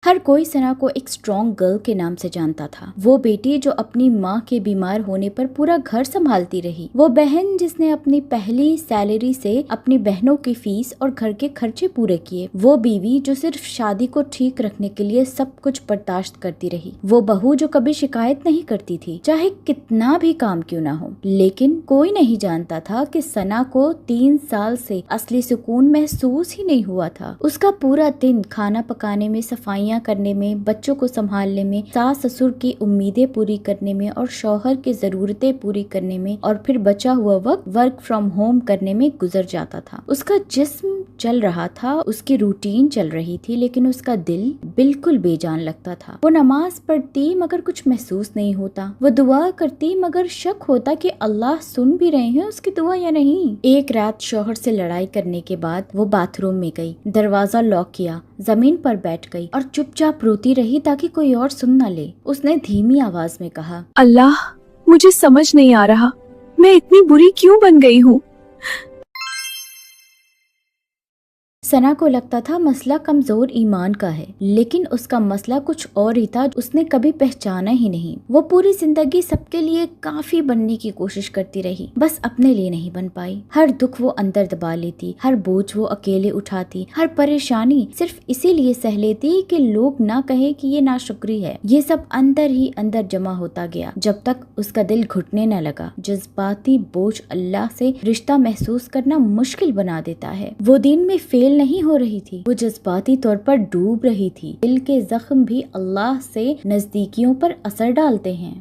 ہر کوئی سنا کو ایک اسٹرانگ گرل کے نام سے جانتا تھا، وہ بیٹی جو اپنی ماں کے بیمار ہونے پر پورا گھر سنبھالتی رہی، وہ بہن جس نے اپنی پہلی سیلری سے اپنی بہنوں کی فیس اور گھر کے خرچے پورے کیے، وہ بیوی جو صرف شادی کو ٹھیک رکھنے کے لیے سب کچھ برداشت کرتی رہی، وہ بہو جو کبھی شکایت نہیں کرتی تھی چاہے کتنا بھی کام کیوں نہ ہو۔ لیکن کوئی نہیں جانتا تھا کہ ثنا کو 3 سال سے اصلی سکون محسوس ہی نہیں ہوا تھا۔ اس کا پورا دن کھانا پکانے میں، صفائیاں کرنے میں، بچوں کو سنبھالنے میں، ساس سسر کی امیدیں پوری کرنے میں اور شوہر کی ضرورتیں پوری کرنے میں اور پھر بچا ہوا وقت ورک فرام ہوم کرنے میں گزر جاتا تھا۔ اس کا جسم چل رہا تھا، اس کی روٹین چل رہی تھی، لیکن اس کا دل بالکل بے جان لگتا تھا۔ وہ نماز پڑھتی مگر کچھ محسوس نہیں ہوتا، وہ دعا کرتی مگر شک ہوتا کہ اللہ سن بھی رہے ہیں اس کی دعا یا نہیں۔ ایک رات شوہر سے لڑائی کرنے کے بعد وہ باتھ روم میں گئی، دروازہ لاک کیا، زمین پر بیٹھ گئی اور چپ چاپ روتی رہی تاکہ کوئی اور سن نہ لے۔ اس نے دھیمی آواز میں کہا، اللہ، مجھے سمجھ نہیں آ رہا میں اتنی بری کیوں بن گئی ہوں۔ ثنا کو لگتا تھا مسئلہ کمزور ایمان کا ہے، لیکن اس کا مسئلہ کچھ اور ہی تھا، اس نے کبھی پہچانا ہی نہیں۔ وہ پوری زندگی سب کے لیے کافی بننے کی کوشش کرتی رہی، بس اپنے لیے نہیں بن پائی۔ ہر دکھ وہ اندر دبا لیتی، ہر بوجھ وہ اکیلے اٹھاتی، ہر پریشانی صرف اسی لیے سہ لیتی کہ لوگ نہ کہیں کہ یہ ناشکری ہے۔ یہ سب اندر ہی اندر جمع ہوتا گیا جب تک اس کا دل گھٹنے نہ لگا۔ جذباتی بوجھ اللہ سے رشتہ محسوس کرنا مشکل بنا دیتا ہے۔ وہ دین میں فیل نہیں ہو رہی تھی، وہ جذباتی طور پر ڈوب رہی تھی۔ دل کے زخم بھی اللہ سے نزدیکیوں پر اثر ڈالتے ہیں۔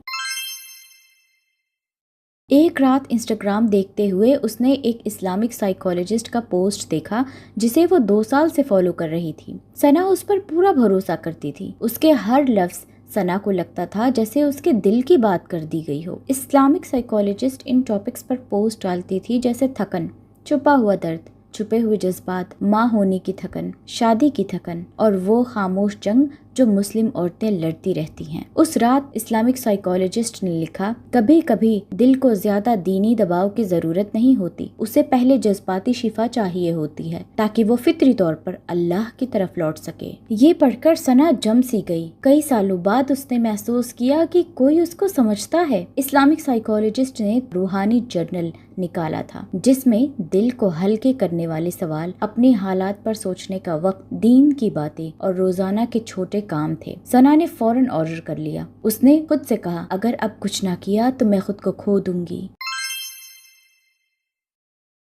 ایک رات انسٹاگرام دیکھتے ہوئے اس نے ایک اسلامک سائیکالوجسٹ کا پوسٹ دیکھا جسے وہ 2 سال سے فالو کر رہی تھی۔ ثنا اس پر پورا بھروسہ کرتی تھی، اس کے ہر لفظ ثنا کو لگتا تھا جیسے اس کے دل کی بات کر دی گئی ہو۔ اسلامک سائیکالوجسٹ ان ٹاپکس پر پوسٹ ڈالتی تھی جیسے تھکن، چھپا ہوا درد، چھپے ہوئے جذبات، ماں ہونے کی تھکن، شادی کی تھکن اور وہ خاموش جنگ جو مسلم عورتیں لڑتی رہتی ہیں۔ اس رات اسلامک سائیکالوجسٹ نے لکھا، کبھی کبھی دل کو زیادہ دینی دباؤ کی ضرورت نہیں ہوتی، اسے پہلے جذباتی شفا چاہیے ہوتی ہے تاکہ وہ فطری طور پر اللہ کی طرف لوٹ سکے۔ یہ پڑھ کر ثنا جم سی گئی۔ کئی سالوں بعد اس نے محسوس کیا کہ کوئی اس کو سمجھتا ہے۔ اسلامک سائیکالوجسٹ نے روحانی جرنل نکالا تھا جس میں دل کو ہلکے کرنے والے سوال، اپنی حالات پر سوچنے کا وقت، دین کی باتیں اور روزانہ کے چھوٹے کام تھے۔ ثنا نے فوراً آرڈر کر لیا۔ اس نے خود سے کہا، اگر اب کچھ نہ کیا تو میں خود کو کھو دوں گی۔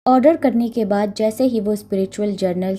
آرڈر کرنے کے بعد جیسے ہی وہ اسپریچول جرنل